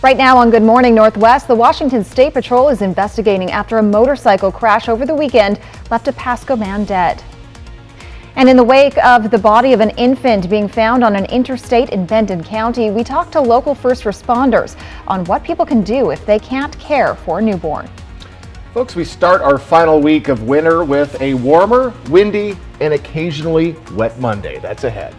Right now on Good Morning Northwest, the Washington State Patrol is investigating after a motorcycle crash over the weekend left a Pasco man dead. And in the wake of the body of an infant being found on an interstate in Benton County, we talked to local first responders on what people can do if they can't care for a newborn. Folks, we start our final week of winter with a warmer, windy, and occasionally wet Monday. That's ahead.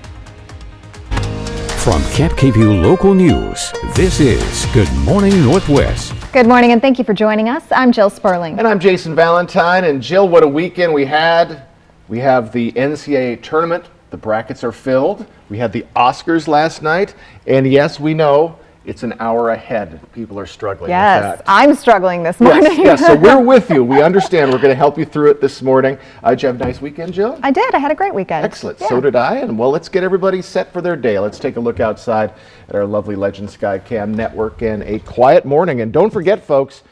From KEPKView Local News, this is Good Morning Northwest. Good morning and thank you for joining us. I'm Jill Sperling. And I'm Jason Valentine. And Jill, what a weekend we had. We have the NCAA tournament. The brackets are filled. We had the Oscars last night. And yes, we know it's an hour ahead. People are struggling with that. Yes, I'm struggling this morning. Yes, so we're with you. We understand. We're going to help you through it this morning. Did you have a nice weekend, Jill? I did. I had a great weekend. Excellent. Yeah. So did I. And well, let's get everybody set for their day. Let's take a look outside at our lovely Legend Skycam network and a quiet morning. And don't forget, folks,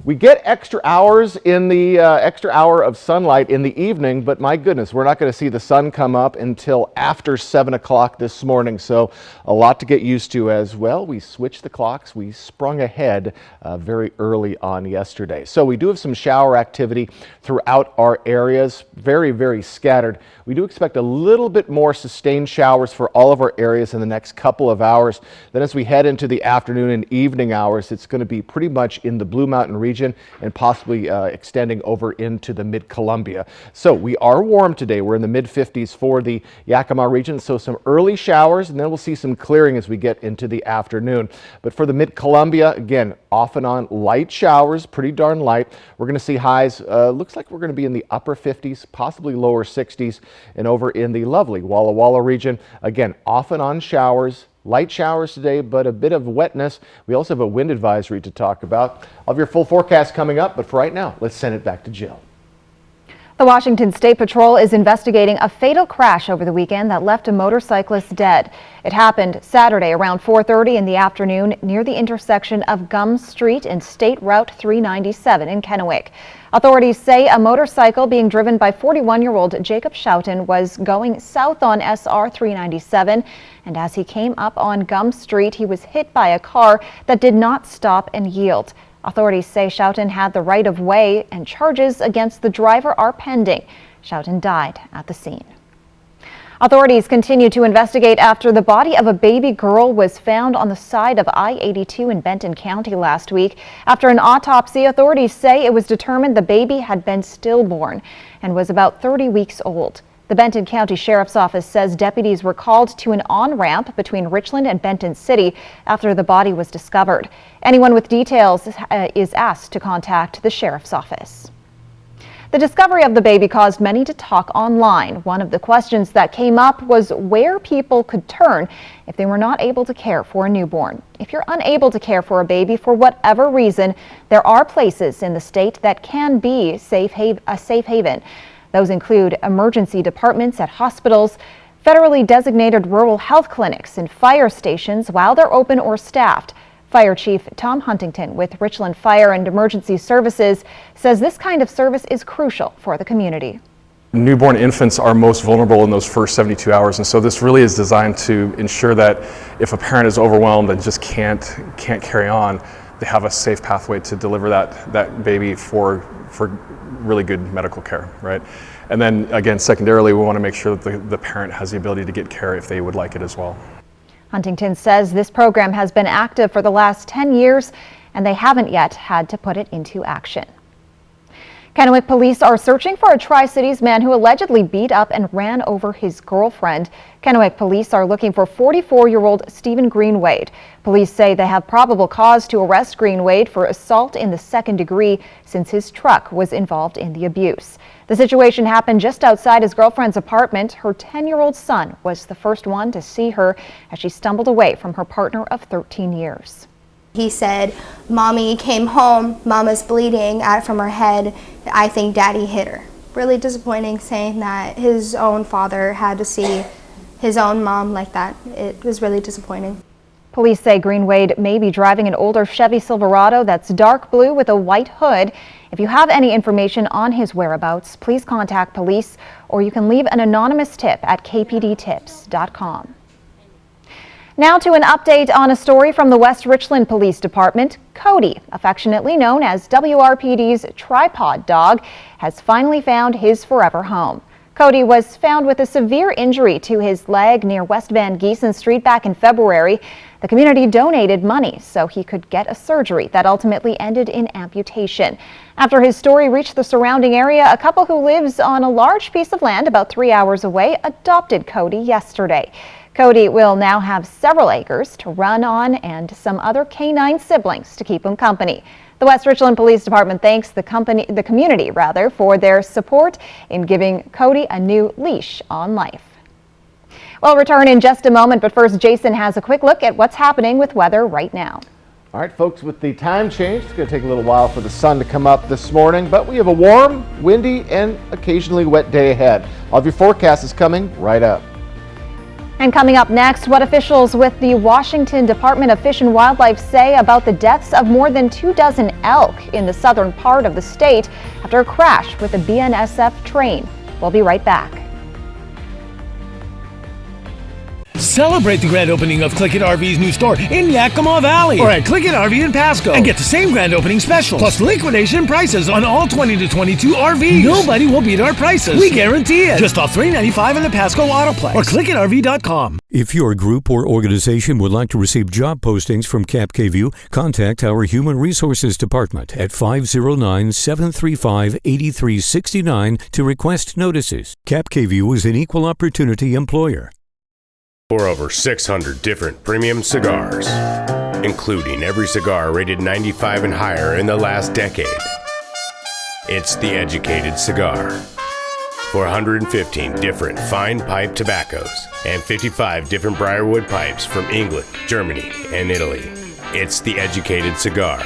we get extra hours in the extra hour of sunlight in the evening, but my goodness, we're not going to see the sun come up until after 7 o'clock this morning. So a lot to get used to as well. We switched the clocks. We sprung ahead very early on yesterday. So we do have some shower activity throughout our areas, very, very scattered. We do expect a little bit more sustained showers for all of our areas in the next couple of hours. Then as we head into the afternoon and evening hours, it's going to be pretty much in the Blue Mountain region and possibly extending over into the mid-Columbia. So we are warm today. We're in the mid-50s for the Yakima region. So some early showers, and then we'll see some clearing as we get into the afternoon. But for the mid-Columbia, again, off and on light showers, pretty darn light. We're going to see highs, looks like we're going to be in the upper 50s, possibly lower 60s, and over in the lovely Walla Walla region, again, off and on showers. Light showers today, but a bit of wetness. We also have a wind advisory to talk about. I'll have your full forecast coming up, but for right now, let's send it back to Jill. The Washington State Patrol is investigating a fatal crash over the weekend that left a motorcyclist dead. It happened Saturday around 4:30 in the afternoon near the intersection of Gum Street and State Route 397 in Kennewick. Authorities say a motorcycle being driven by 41-year-old Jacob Schouten was going south on SR 397, and as he came up on Gum Street, he was hit by a car that did not stop and yield. Authorities say Schouten had the right of way and charges against the driver are pending. Schouten died at the scene. Authorities continue to investigate after the body of a baby girl was found on the side of I-82 in Benton County last week. After an autopsy, authorities say it was determined the baby had been stillborn and was about 30 weeks old. The Benton County Sheriff's Office says deputies were called to an on-ramp between Richland and Benton City after the body was discovered. Anyone with details is asked to contact the Sheriff's Office. The discovery of the baby caused many to talk online. One of the questions that came up was where people could turn if they were not able to care for a newborn. If you're unable to care for a baby for whatever reason, there are places in the state that can be a safe haven. Those include emergency departments at hospitals, federally designated rural health clinics, and fire stations while they're open or staffed. Fire Chief Tom Huntington with Richland Fire and Emergency Services says this kind of service is crucial for the community. Newborn infants are most vulnerable in those first 72 hours, and so this really is designed to ensure that if a parent is overwhelmed and just can't carry on, they have a safe pathway to deliver that baby for really good medical care, right? And then again, secondarily, we want to make sure that the parent has the ability to get care if they would like it as well. Huntington says this program has been active for the last 10 years and they haven't yet had to put it into action. Kennewick police are searching for a Tri-Cities man who allegedly beat up and ran over his girlfriend. Kennewick police are looking for 44-year-old Stephen Greenwade. Police say they have probable cause to arrest Greenwade for assault in the second degree since his truck was involved in the abuse. The situation happened just outside his girlfriend's apartment. Her 10-year-old son was the first one to see her as she stumbled away from her partner of 13 years. He said, "Mommy came home, Mama's bleeding out from her head. I think Daddy hit her." Really disappointing, saying that his own father had to see his own mom like that. It was really disappointing. Police say Greenwade may be driving an older Chevy Silverado that's dark blue with a white hood. If you have any information on his whereabouts, please contact police or you can leave an anonymous tip at kpdtips.com. Now to an update on a story from the West Richland Police Department. Cody, affectionately known as WRPD's tripod dog, has finally found his forever home. Cody was found with a severe injury to his leg near West Van Giesen Street back in February. The community donated money so he could get a surgery that ultimately ended in amputation. After his story reached the surrounding area, a couple who lives on a large piece of land about 3 hours away adopted Cody yesterday. Cody will now have several acres to run on and some other canine siblings to keep him company. The West Richland Police Department thanks the community for their support in giving Cody a new leash on life. We'll return in just a moment, but first Jason has a quick look at what's happening with weather right now. All right, folks, with the time change, it's going to take a little while for the sun to come up this morning, but we have a warm, windy, and occasionally wet day ahead. All of your forecast is coming right up. And coming up next, what officials with the Washington Department of Fish and Wildlife say about the deaths of more than 24 elk in the southern part of the state after a crash with a BNSF train. We'll be right back. Celebrate the grand opening of Click It RV's new store in Yakima Valley or at Click It RV in Pasco and get the same grand opening special plus liquidation prices on all 20 to 22 RVs. Nobody will beat our prices. We guarantee it. Just off $395 in the Pasco Autoplex or ClickItRV.com. If your group or organization would like to receive job postings from Cap KVU, contact our Human Resources Department at 509-735-8369 to request notices. Cap KVU is an equal opportunity employer. For over 600 different premium cigars, including every cigar rated 95 and higher in the last decade. It's The Educated Cigar. For 115 different fine pipe tobaccos and 55 different briarwood pipes from England, Germany, and Italy. It's The Educated Cigar.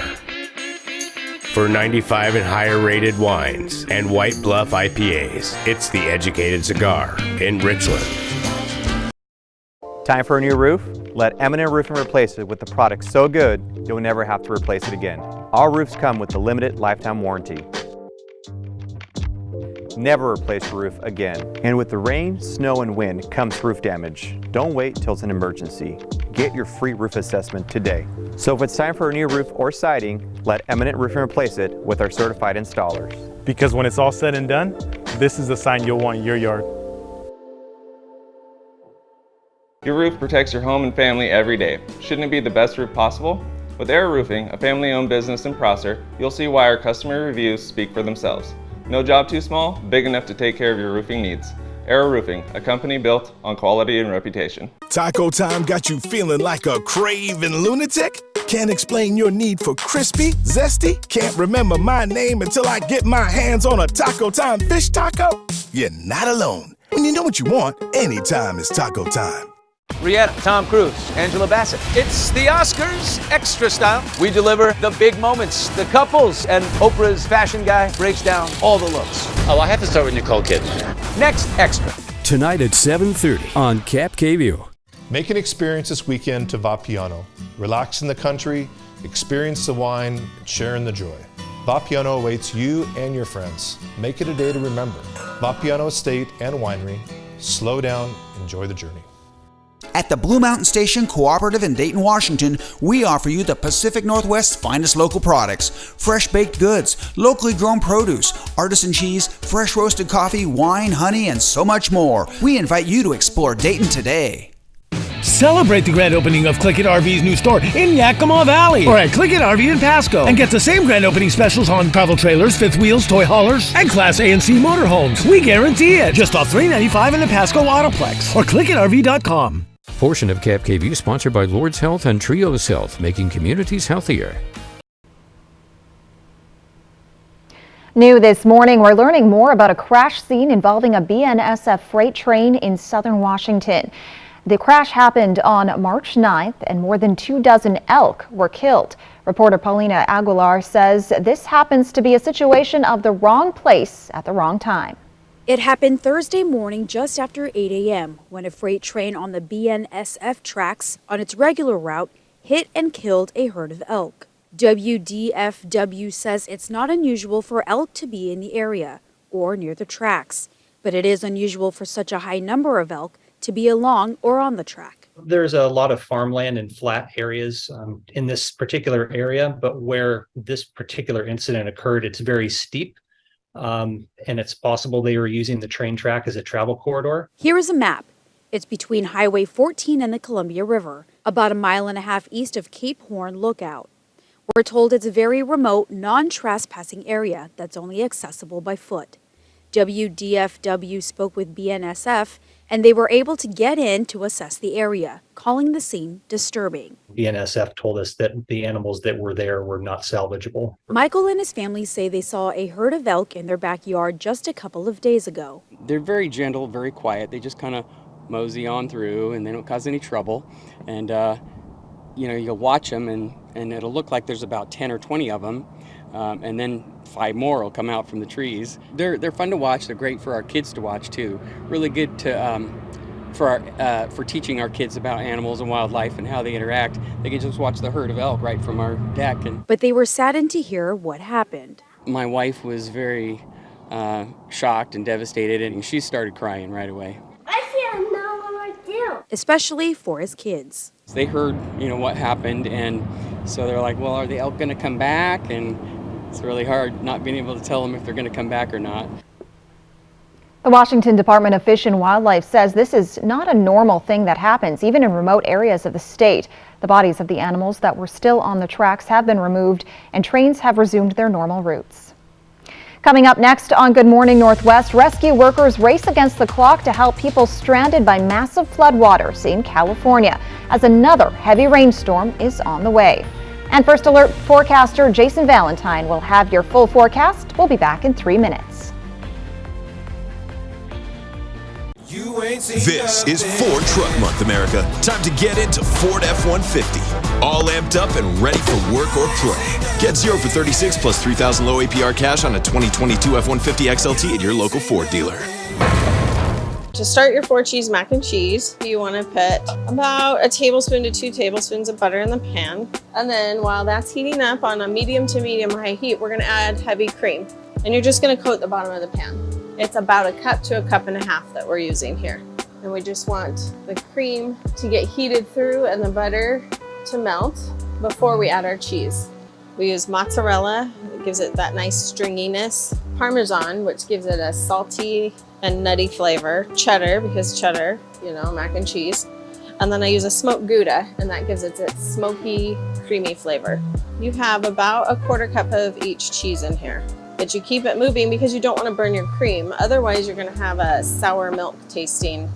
For 95 and higher rated wines and White Bluff IPAs, it's The Educated Cigar in Richland. Time for a new roof? Let Eminent Roofing replace it with a product so good you'll never have to replace it again. Our roofs come with a limited lifetime warranty. Never replace your roof again. And with the rain, snow, and wind comes roof damage. Don't wait till it's an emergency. Get your free roof assessment today. So if it's time for a new roof or siding, let Eminent Roofing replace it with our certified installers. Because when it's all said and done, this is the sign you'll want in your yard. Your roof protects your home and family every day. Shouldn't it be the best roof possible? With Air Roofing, a family-owned business in Prosser, you'll see why our customer reviews speak for themselves. No job too small, big enough to take care of your roofing needs. Air Roofing, a company built on quality and reputation. Taco time got you feeling like a craving lunatic? Can't explain your need for crispy, zesty? Can't remember my name until I get my hands on a Taco Time fish taco? You're not alone. When you know what you want, anytime is taco time. Rihanna, Tom Cruise, Angela Bassett. It's the Oscars Extra Style. We deliver the big moments, the couples, and Oprah's fashion guy breaks down all the looks. Oh, I have to start with Nicole Kidman. Next Extra. Tonight at 7:30 on Cap KVU. Make an experience this weekend to Vapiano. Relax in the country, experience the wine, and share in the joy. Vapiano awaits you and your friends. Make it a day to remember. Vapiano Estate and Winery. Slow down, enjoy the journey. At the Blue Mountain Station Cooperative in Dayton, Washington, we offer you the Pacific Northwest's finest local products, fresh baked goods, locally grown produce, artisan cheese, fresh roasted coffee, wine, honey, and so much more. We invite you to explore Dayton today. Celebrate the grand opening of Click It RV's new store in Yakima Valley or at Click It RV in Pasco and get the same grand opening specials on travel trailers, fifth wheels, toy haulers, and Class A and C motorhomes. We guarantee it. Just off $395 in the Pasco Autoplex or ClickItRV.com. Portion of Cap KVU sponsored by Lord's Health and Trios Health, making communities healthier. New this morning, we're learning more about a crash scene involving a BNSF freight train in southern Washington. The crash happened on March 9th and more than 24 elk were killed. Reporter Paulina Aguilar says this happens to be a situation of the wrong place at the wrong time. It happened Thursday morning just after 8 a.m. when a freight train on the BNSF tracks on its regular route hit and killed a herd of elk. WDFW says it's not unusual for elk to be in the area or near the tracks, but it is unusual for such a high number of elk to be along or on the track. There's a lot of farmland and flat areas in this particular area, but where this particular incident occurred, it's very steep. And it's possible they were using the train track as a travel corridor. Here is a map. It's between Highway 14 and the Columbia River, about a mile and a half east of Cape Horn Lookout. We're told it's a very remote, non-trespassing area that's only accessible by foot. WDFW spoke with BNSF, and they were able to get in to assess the area, calling the scene disturbing. BNSF told us that the animals that were there were not salvageable. Michael and his family say they saw a herd of elk in their backyard just a couple of days ago. They're very gentle, very quiet. They just kind of mosey on through and they don't cause any trouble. And, you'll watch them and it'll look like there's about 10 or 20 of them. And then 5 more will come out from the trees. They're fun to watch. They're great for our kids to watch too. Really good to for teaching our kids about animals and wildlife and how they interact. They can just watch the herd of elk right from our deck. But they were saddened to hear what happened. My wife was very shocked and devastated, and she started crying right away. I can't know what to do. Especially for his kids. They heard, what happened, and so they're like, well, are the elk going to come back? And it's really hard not being able to tell them if they're going to come back or not. The Washington Department of Fish and Wildlife says this is not a normal thing that happens, even in remote areas of the state. The bodies of the animals that were still on the tracks have been removed, and trains have resumed their normal routes. Coming up next on Good Morning Northwest, rescue workers race against the clock to help people stranded by massive floodwaters in California as another heavy rainstorm is on the way. And First Alert forecaster Jason Valentine will have your full forecast. We'll be back in 3 minutes. This is Ford Truck Month, America. Time to get into Ford F-150. All amped up and ready for work or play. Get 0 for 36 plus $3,000 low APR cash on a 2022 F-150 XLT at your local Ford dealer. To start your 4-cheese mac and cheese, you want to put about a tablespoon to 2 tablespoons of butter in the pan. And then while that's heating up on a medium to medium high heat, we're going to add heavy cream. And you're just going to coat the bottom of the pan. It's about a cup to a cup and a half that we're using here. And we just want the cream to get heated through and the butter to melt before we add our cheese. We use mozzarella, it gives it that nice stringiness. Parmesan, which gives it a salty and nutty flavor. Cheddar, because cheddar, mac and cheese. And then I use a smoked Gouda, and that gives it its smoky, creamy flavor. You have about a 1/4 cup of each cheese in here. But you keep it moving because you don't want to burn your cream. Otherwise, you're going to have a sour milk tasting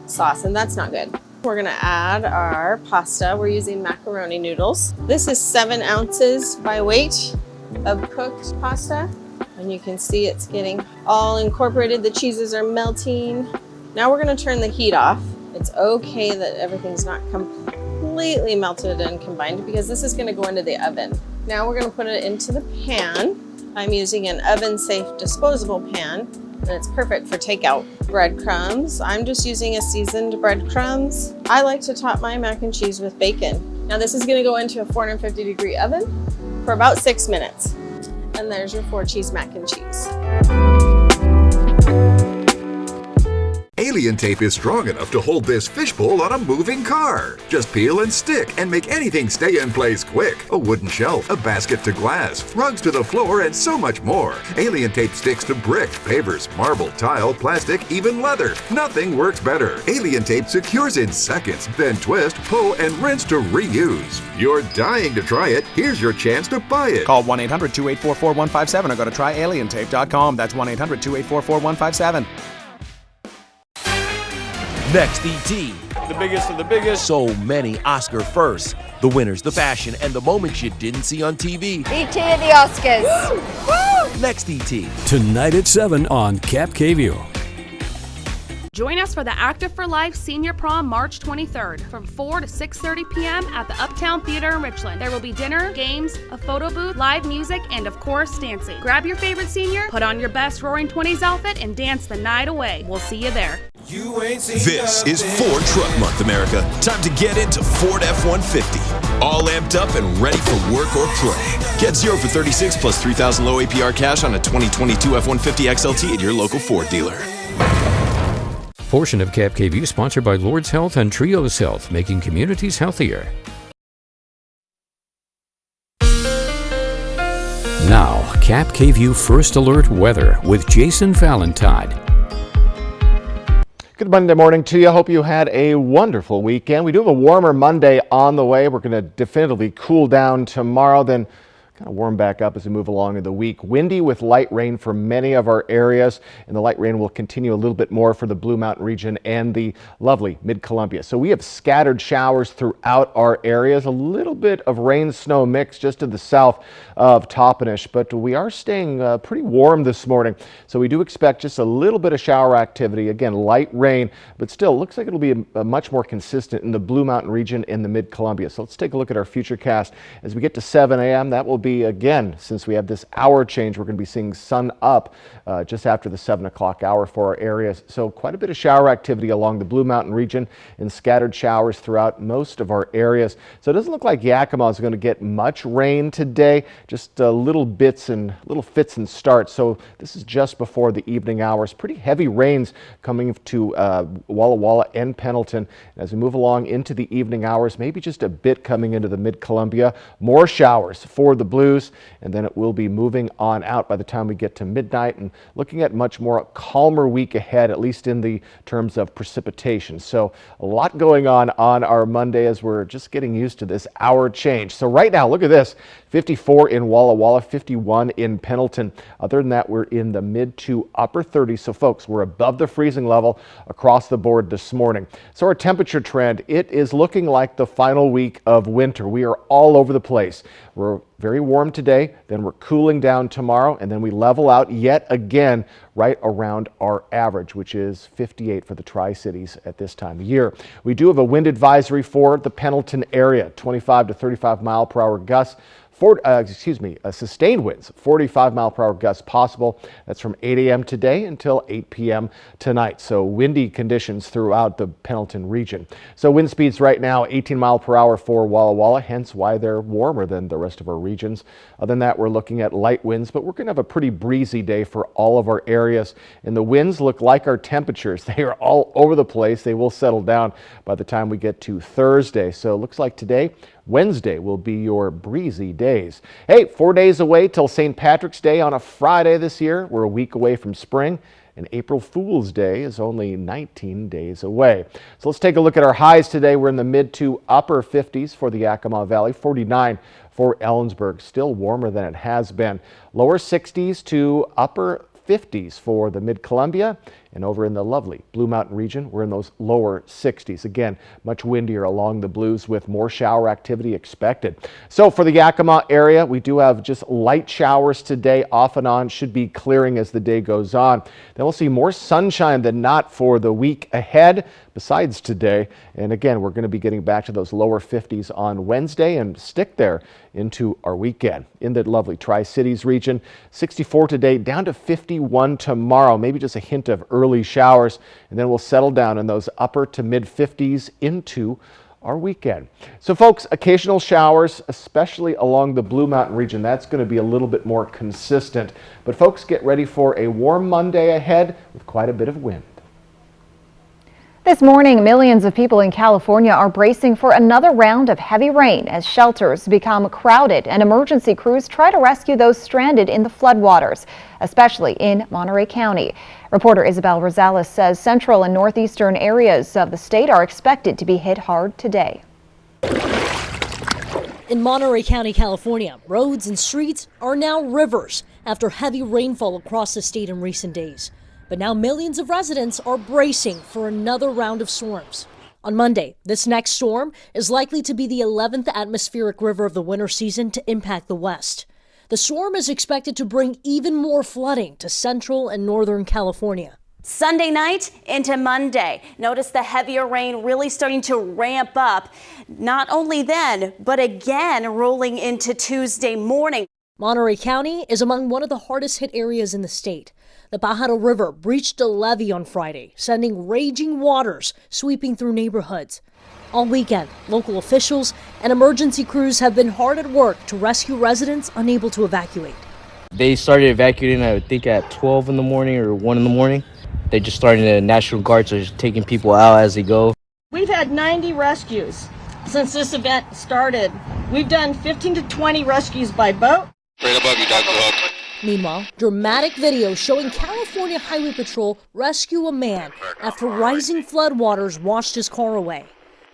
sauce, and that's not good. We're going to add our pasta. We're using macaroni noodles. This is 7 ounces by weight of cooked pasta. And you can see it's getting all incorporated. The cheeses are melting. Now we're going to turn the heat off. It's okay that everything's not completely melted and combined because this is going to go into the oven. Now we're going to put it into the pan. I'm using an oven-safe disposable pan, and it's perfect for takeout. Breadcrumbs. I'm just using a seasoned breadcrumbs. I like to top my mac and cheese with bacon. Now this is going to go into a 450-degree oven for about 6 minutes. And there's your 4-cheese mac and cheese. Alien tape is strong enough to hold this fishbowl on a moving car. Just peel and stick and make anything stay in place quick. A wooden shelf, a basket to glass, rugs to the floor, and so much more. Alien tape sticks to brick, pavers, marble, tile, plastic, even leather. Nothing works better. Alien tape secures in seconds, then twist, pull, and rinse to reuse. You're dying to try it. Here's your chance to buy it. Call 1-800-284-4157 or go to tryalientape.com. That's 1-800-284-4157. Next, ET. The biggest of the biggest. So many Oscar firsts. The winners, the fashion, and the moments you didn't see on TV. ET at the Oscars. Woo! Woo! Next, ET. Tonight at 7 on Cap KView. Join us for the Active for Life Senior Prom March 23rd from 4 to 6:30 p.m. at the Uptown Theater in Richland. There will be dinner, games, a photo booth, live music, and of course, dancing. Grab your favorite senior, put on your best Roaring Twenties outfit, and dance the night away. We'll see you there. This is Ford Truck Month, America. Time to get into Ford F-150. All amped up and ready for work or play. Get 0 for 36 plus $3,000 low APR cash on a 2022 F-150 XLT at your local Ford dealer. Portion of Cap KVU sponsored by Lord's Health and Trios Health, making communities healthier. Now, Cap KVU First Alert weather with Jason Valentine. Good Monday morning to you. Hope you had a wonderful weekend. We do have a warmer Monday on the way. We're going to definitively cool down tomorrow, then kind of warm back up as we move along in the week. Windy with light rain for many of our areas, and the light rain will continue a little bit more for the Blue Mountain region and the lovely Mid-Columbia. So we have scattered showers throughout our areas, a little bit of rain-snow mix just to the south of Toppenish, but we are staying pretty warm this morning. So we do expect just a little bit of shower activity. Again, light rain, but still looks like it'll be much more consistent in the Blue Mountain region and the Mid-Columbia. So let's take a look at our futurecast. As we get to 7 a.m., that will be again, since we have this hour change, we're going to be seeing sun up just after the 7 o'clock hour for our areas. So quite a bit of shower activity along the Blue Mountain region and scattered showers throughout most of our areas. So it doesn't look like Yakima is going to get much rain today, just little bits and little fits and starts. So this is just before the evening hours. Pretty heavy rains coming to Walla Walla and Pendleton. As we move along into the evening hours, maybe just a bit coming into the Mid-Columbia. More showers for the Blues, and then it will be moving on out by the time we get to midnight and looking at much more calmer week ahead, at least in the terms of precipitation. So a lot going on our Monday as we're just getting used to this hour change. So right now, look at this, 54 in Walla Walla, 51 in Pendleton. Other than that, we're in the mid to upper 30s. So folks, we're above the freezing level across the board this morning. So our temperature trend, it is looking like the final week of winter. We are all over the place. We're very warm today, then we're cooling down tomorrow, and then we level out yet again right around our average, which is 58 for the Tri-Cities at this time of year. We do have a wind advisory for the Pendleton area, 25 to 35 mile per hour gusts. Sustained winds, 45 mile per hour gusts possible. That's from 8 a.m. today until 8 p.m. tonight. So windy conditions throughout the Pendleton region. So wind speeds right now, 18 mile per hour for Walla Walla, hence why they're warmer than the rest of our regions. Other than that, we're looking at light winds, but we're going to have a pretty breezy day for all of our areas. And the winds look like our temperatures. They are all over the place. They will settle down by the time we get to Thursday. So it looks like today, Wednesday will be your breezy days. Hey, 4 days away till St. Patrick's Day on a Friday this year. We're a week away from spring, and April Fool's Day is only 19 days away. So let's take a look at our highs today. We're in the mid to upper 50s for the Yakima Valley, 49 for Ellensburg, still warmer than it has been. Lower 60s to upper 50s for the Mid-Columbia, and over in the lovely Blue Mountain region, we're in those lower 60s. Again, much windier along the Blues with more shower activity expected. So for the Yakima area, we do have just light showers today, off and on, should be clearing as the day goes on. Then we'll see more sunshine than not for the week ahead, besides today. And again, we're going to be getting back to those lower 50s on Wednesday and stick there into our weekend. In the lovely Tri-Cities region, 64 today, down to 51 tomorrow, maybe just a hint of early showers, and then we'll settle down in those upper to mid 50s into our weekend. So folks, occasional showers, especially along the Blue Mountain region. That's going to be a little bit more consistent. But folks, get ready for a warm Monday ahead with quite a bit of wind. This morning, millions of people in California are bracing for another round of heavy rain as shelters become crowded and emergency crews try to rescue those stranded in the floodwaters, especially in Monterey County. Reporter Isabel Rosales says central and northeastern areas of the state are expected to be hit hard today. In Monterey County, California, roads and streets are now rivers after heavy rainfall across the state in recent days. But now millions of residents are bracing for another round of storms. On Monday, this next storm is likely to be the 11th atmospheric river of the winter season to impact the West. The storm is expected to bring even more flooding to central and northern California. Sunday night into Monday. Notice the heavier rain really starting to ramp up. Not only then, but again rolling into Tuesday morning. Monterey County is among one of the hardest hit areas in the state. The Pajaro River breached a levee on Friday, sending raging waters sweeping through neighborhoods. All weekend, local officials and emergency crews have been hard at work to rescue residents unable to evacuate. They started evacuating, I think, at 12 in the morning or 1 in the morning. They're just starting the National Guards are just taking people out as they go. We've had 90 rescues since this event started. We've done 15 to 20 rescues by boat. Straight above you, Dr. Hook. Meanwhile, dramatic video showing California Highway Patrol rescue a man after rising floodwaters washed his car away.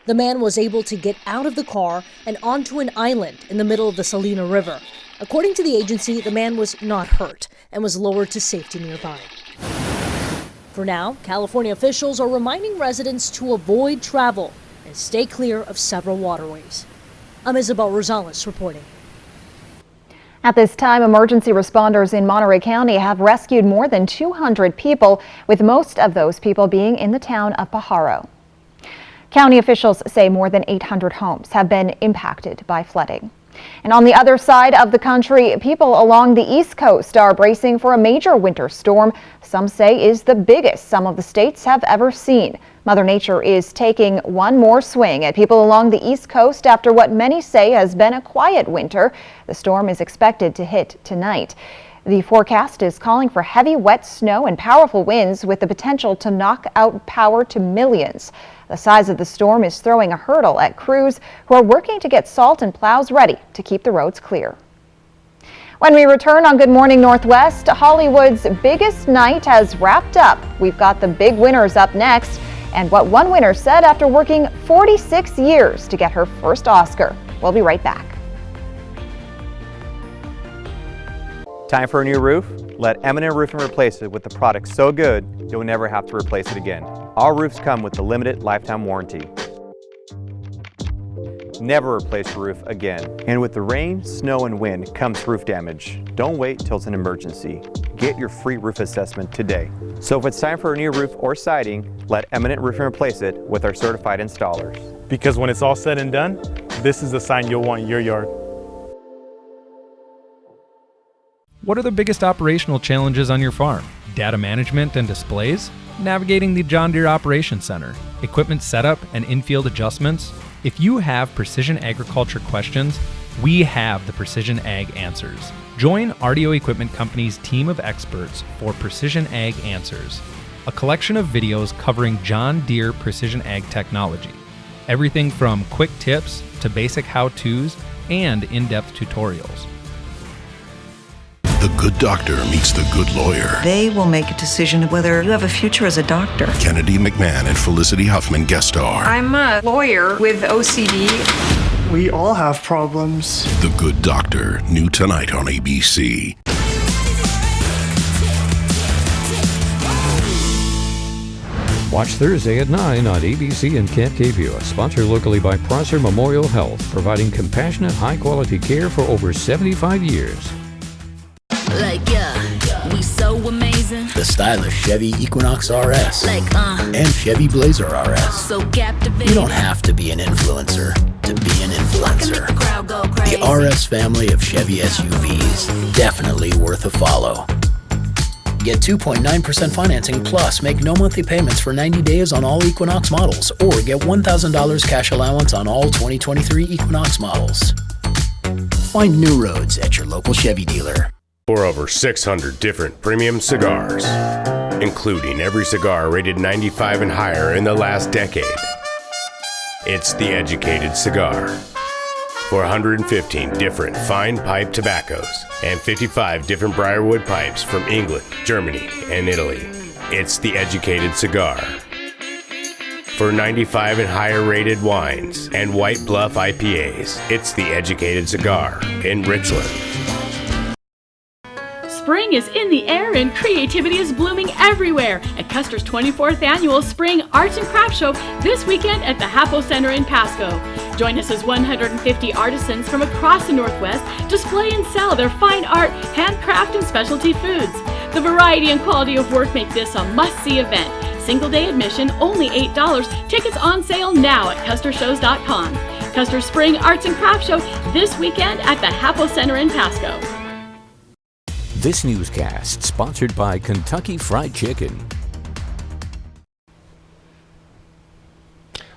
The man was able to get out of the car and onto an island in the middle of the Salina River. According to the agency, the man was not hurt and was lowered to safety nearby. For now, California officials are reminding residents to avoid travel and stay clear of several waterways. I'm Isabel Rosales reporting. At this time, emergency responders in Monterey County have rescued more than 200 people, with most of those people being in the town of Pajaro. County officials say more than 800 homes have been impacted by flooding. And on the other side of the country, people along the East Coast are bracing for a major winter storm some say is the biggest some of the states have ever seen. Mother Nature is taking one more swing at people along the East Coast after what many say has been a quiet winter. The storm is expected to hit tonight. The forecast is calling for heavy, wet snow and powerful winds with the potential to knock out power to millions. The size of the storm is throwing a hurdle at crews who are working to get salt and plows ready to keep the roads clear. When we return on Good Morning Northwest, Hollywood's biggest night has wrapped up. We've got the big winners up next and what one winner said after working 46 years to get her first Oscar. We'll be right back. Time for a new roof? Let Eminent Roofing replace it with a product so good you'll never have to replace it again. Our roofs come with a limited lifetime warranty. Never replace your roof again. And with the rain, snow, and wind comes roof damage. Don't wait till it's an emergency. Get your free roof assessment today. So if it's time for a new roof or siding, let Eminent Roofing replace it with our certified installers. Because when it's all said and done, this is the sign you'll want in your yard. What are the biggest operational challenges on your farm? Data management and displays? Navigating the John Deere Operations Center? Equipment setup and in-field adjustments? If you have precision agriculture questions, we have the Precision Ag Answers. Join RDO Equipment Company's team of experts for Precision Ag Answers, a collection of videos covering John Deere precision ag technology. Everything from quick tips to basic how-tos and in-depth tutorials. The good doctor meets the good lawyer. They will make a decision whether you have a future as a doctor. Kennedy McMahon and Felicity Huffman guest star. I'm a lawyer with OCD. We all have problems. The Good Doctor, new tonight on ABC. Watch Thursday at 9 on ABC and Cat KVUE, sponsored locally by Prosser Memorial Health, providing compassionate, high-quality care for over 75 years. We so amazing. The stylish Chevy Equinox RS. And Chevy Blazer RS. So captivating. You don't have to be an influencer to be an influencer. The RS family of Chevy SUVs. Definitely worth a follow. Get 2.9% financing plus make no monthly payments for 90 days on all Equinox models or get $1,000 cash allowance on all 2023 Equinox models. Find new roads at your local Chevy dealer. For over 600 different premium cigars, including every cigar rated 95 and higher in the last decade. It's The Educated Cigar. For 115 different fine pipe tobaccos and 55 different Briarwood pipes from England, Germany, and Italy. It's The Educated Cigar. For 95 and higher rated wines and White Bluff IPAs, it's The Educated Cigar in Richland. Spring is in the air and creativity is blooming everywhere at Custer's 24th Annual Spring Arts and Crafts Show this weekend at the Hapo Center in Pasco. Join us as 150 artisans from across the Northwest display and sell their fine art, handcraft, and specialty foods. The variety and quality of work make this a must-see event. Single day admission, only $8. Tickets on sale now at CusterShows.com. Custer's Spring Arts and Crafts Show this weekend at the Hapo Center in Pasco. This newscast sponsored by Kentucky Fried Chicken.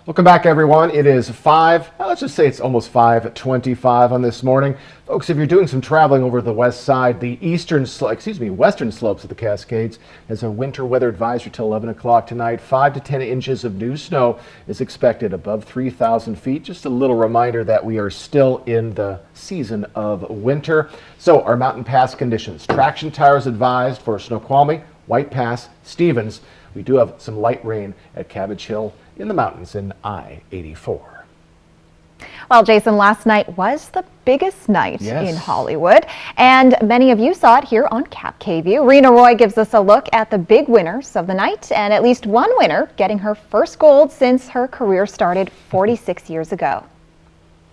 Welcome back, everyone. It is let's just say it's almost 5:25 on this morning. Folks, if you're doing some traveling over the west side, the western slopes of the Cascades has a winter weather advisory till 11 o'clock tonight. 5 to 10 inches of new snow is expected above 3,000 feet. Just a little reminder that we are still in the season of winter. So our mountain pass conditions. Traction tires advised for Snoqualmie, White Pass, Stevens. We do have some light rain at Cabbage Hill in the mountains in I-84. Well, Jason, last night was the biggest night Yes. in Hollywood, and many of you saw it here on Cap KVUE. Rena Roy gives us a look at the big winners of the night, and at least one winner getting her first gold since her career started 46 years ago.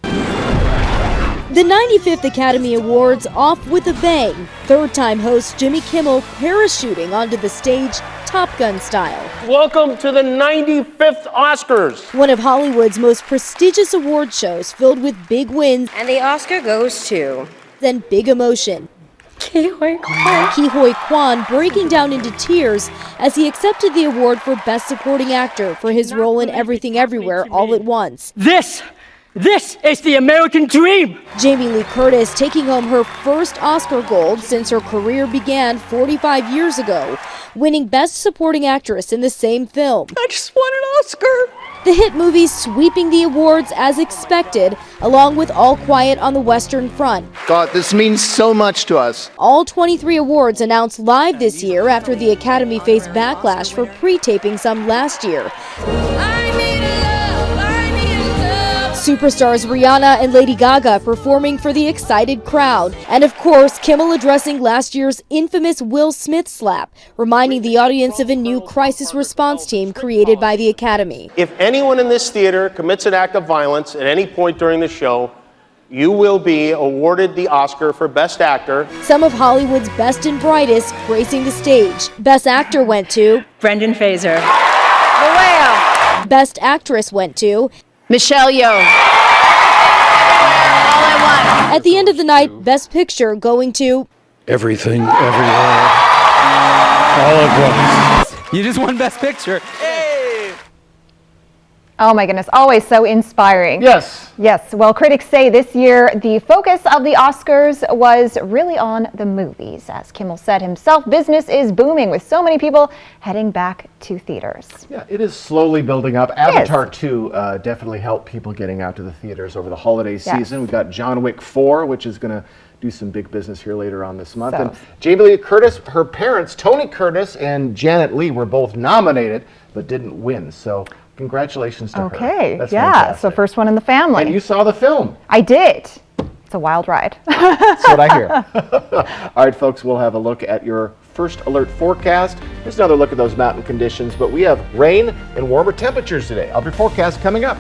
The 95th Academy Awards off with a bang. Third-time host Jimmy Kimmel parachuting onto the stage Top Gun style. Welcome to the 95th Oscars. One of Hollywood's most prestigious award shows filled with big wins. And the Oscar goes to... Then big emotion. Ke Huy Quan breaking down into tears as he accepted the award for Best Supporting Actor for his role in Everything Everywhere All at Once. This is the American dream. Jamie Lee Curtis taking home her first Oscar gold since her career began 45 years ago, winning Best Supporting Actress in the same film. I just won an Oscar. The hit movie sweeping the awards as expected, along with All Quiet on the Western Front. God, this means so much to us. All 23 awards announced live this year after the Academy faced backlash for pre-taping some last year. Superstars Rihanna and Lady Gaga performing for the excited crowd. And of course, Kimmel addressing last year's infamous Will Smith slap, reminding the audience of a new crisis response team created by the Academy. If anyone in this theater commits an act of violence at any point during the show, you will be awarded the Oscar for Best Actor. Some of Hollywood's best and brightest gracing the stage. Best Actor went to Brendan Fraser. Best Actress went to Michelle Yeoh. At the end of the night, Best Picture going to Everything, Everywhere, All at Once. You just won Best Picture. Oh my goodness, always so inspiring. Yes. Yes, well, critics say this year the focus of the Oscars was really on the movies. As Kimmel said himself, business is booming with so many people heading back to theaters. Yeah, it is slowly building up. Avatar 2 definitely helped people getting out to the theaters over the holiday season. We've got John Wick 4, which is going to do some big business here later on this month. And Jamie Lee Curtis, her parents, Tony Curtis and Janet Leigh, were both nominated but didn't win. So congratulations to her. Okay, That's yeah, fantastic. so first one in the family. And you saw the film. I did. It's a wild ride. That's what I hear. All right, folks, we'll have a look at your first alert forecast. Here's another look at those mountain conditions, but we have rain and warmer temperatures today. I'll have your forecast coming up.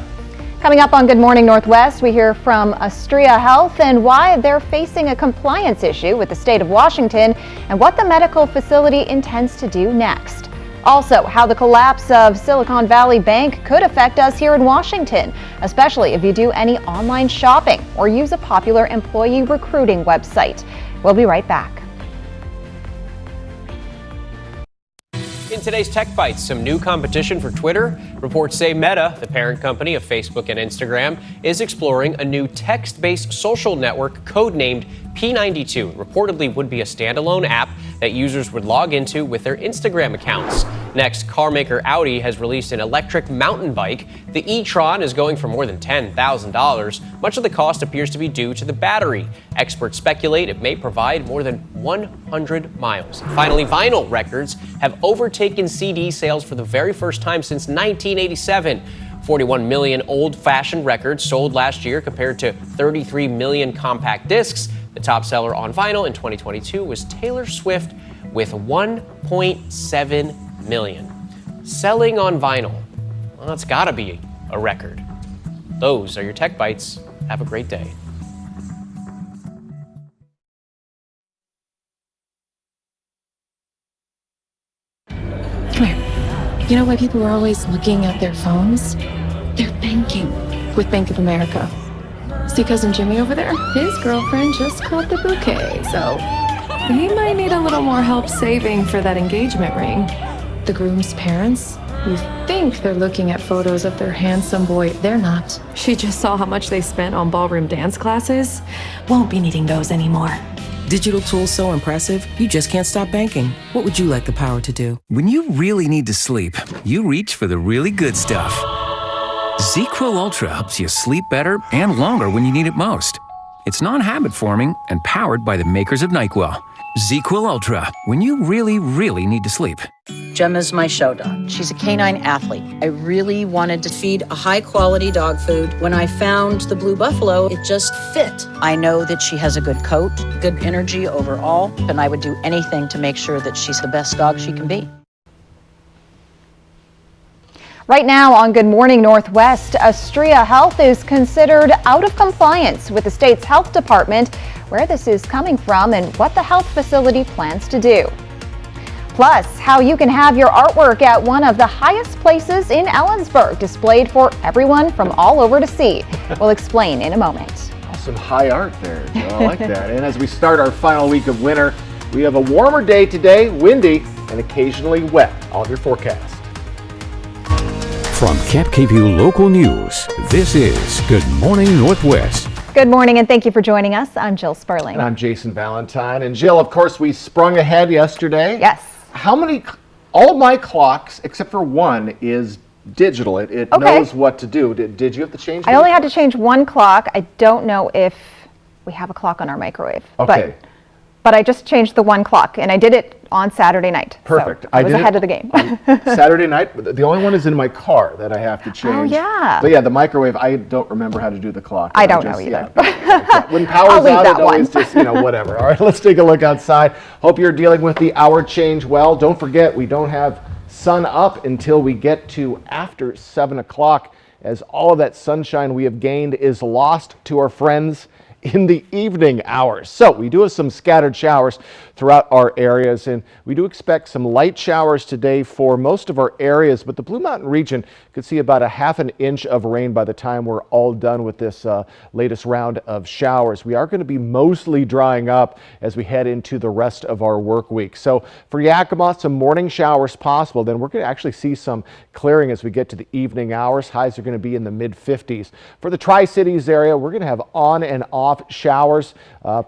Coming up on Good Morning Northwest, we hear from Astria Health and why they're facing a compliance issue with the state of Washington and what the medical facility intends to do next. Also, how the collapse of Silicon Valley Bank could affect us here in Washington, especially if you do any online shopping or use a popular employee recruiting website. We'll be right back. In today's Tech Bites, some new competition for Twitter. Reports say Meta, the parent company of Facebook and Instagram, is exploring a new text-based social network codenamed P92. It reportedly would be a standalone app that users would log into with their Instagram accounts. Next, car maker Audi has released an electric mountain bike. The e-tron is going for more than $10,000. Much of the cost appears to be due to the battery. Experts speculate it may provide more than 100 miles. Finally, vinyl records have overtaken CD sales for the very first time since 1987. 41 million old-fashioned records sold last year compared to 33 million compact discs. The top seller on vinyl in 2022 was Taylor Swift with 1.7 million. Selling on vinyl, well, that's gotta be a record. Those are your Tech Bites. Have a great day. Come here. You know why people are always looking at their phones? They're banking with Bank of America. See cousin Jimmy over there? His girlfriend just caught the bouquet, so he might need a little more help saving for that engagement ring. The groom's parents, you think think they're looking at photos of their handsome boy. They're not. She just saw how much they spent on ballroom dance classes. Won't be needing those anymore. Digital tools so impressive, you just can't stop banking. What would you like the power to do? When you really need to sleep, you reach for the really good stuff. ZzzQuil Ultra helps you sleep better and longer when you need it most. It's non-habit forming and powered by the makers of NyQuil. ZzzQuil Ultra, when you really, really need to sleep. Gemma's my show dog. She's a canine athlete. I really wanted to feed a high-quality dog food. When I found the Blue Buffalo, it just fit. I know that she has a good coat, good energy overall, and I would do anything to make sure that she's the best dog she can be. Right now on Good Morning Northwest, Astrea Health is considered out of compliance with the state's health department. Where this is coming from and what the health facility plans to do. Plus, how you can have your artwork at one of the highest places in Ellensburg displayed for everyone from all over to see. We'll explain in a moment. Some high art there, Joe. I like that. And as we start our final week of winter, we have a warmer day today, windy and occasionally wet. All of your forecast. From KPKView Local News, this is Good Morning Northwest. Good morning and thank you for joining us. I'm Jill Sperling. And I'm Jason Valentine. And Jill, of course, we sprung ahead yesterday. Yes. How many, all my clocks, except for one, is digital. It knows what to do. Did you have to change? I only had to change one clock. I don't know if we have a clock on our microwave. Okay. But I just changed the one clock, and I did it on Saturday night. Perfect. So I was ahead of the game. Saturday night. The only one is in my car that I have to change. Oh, yeah. But yeah, the microwave, I don't remember how to do the clock. I don't know either. Yeah, when power's out, it always just, whatever. All right, let's take a look outside. Hope you're dealing with the hour change well. Don't forget, we don't have sun up until we get to after 7 o'clock, as all of that sunshine we have gained is lost to our friends in the evening hours. So we do have some scattered showers throughout our areas, and we do expect some light showers today for most of our areas, but the Blue Mountain region could see about a ½ an inch of rain by the time we're all done with this latest round of showers. We are going to be mostly drying up as we head into the rest of our work week. So for Yakima, some morning showers possible. Then we're going to actually see some clearing as we get to the evening hours. Highs are going to be in the mid-50s. For the Tri-Cities area, we're going to have on and off showers.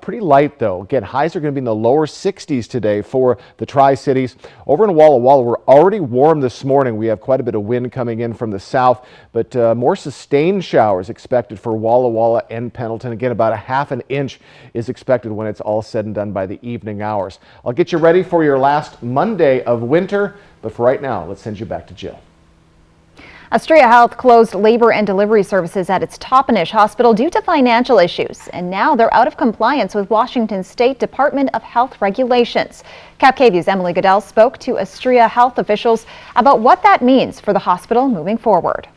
Pretty light though. Again, highs are going to be in the lower 60s today for the Tri-Cities. Over in Walla Walla, we're already warm this morning. We have quite a bit of wind coming in from the south, but more sustained showers expected for Walla Walla and Pendleton. Again, about a ½ an inch is expected when it's all said and done by the evening hours. I'll get you ready for your last Monday of winter, but for right now, let's send you back to Jill. Astrea Health closed labor and delivery services at its Toppenish Hospital due to financial issues, and now they're out of compliance with Washington State Department of Health regulations. KPKV's Emily Goodell spoke to Astrea Health officials about what that means for the hospital moving forward.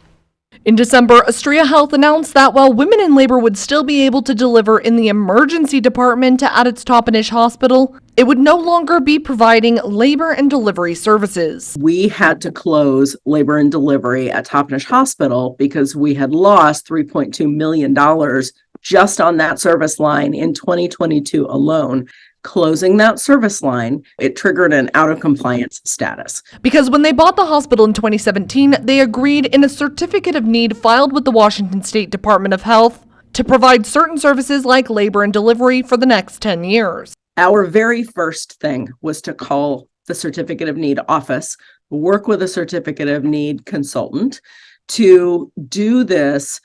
In December, Astrea Health announced that while women in labor would still be able to deliver in the emergency department at its Toppenish Hospital, it would no longer be providing labor and delivery services. We had to close labor and delivery at Toppenish Hospital because we had lost $3.2 million just on that service line in 2022 alone. Closing that service line, it triggered an out of compliance status. Because when they bought the hospital in 2017, they agreed in a certificate of need filed with the Washington State Department of Health to provide certain services like labor and delivery for the next 10 years. Our very first thing was to call the certificate of need office, work with a certificate of need consultant to do this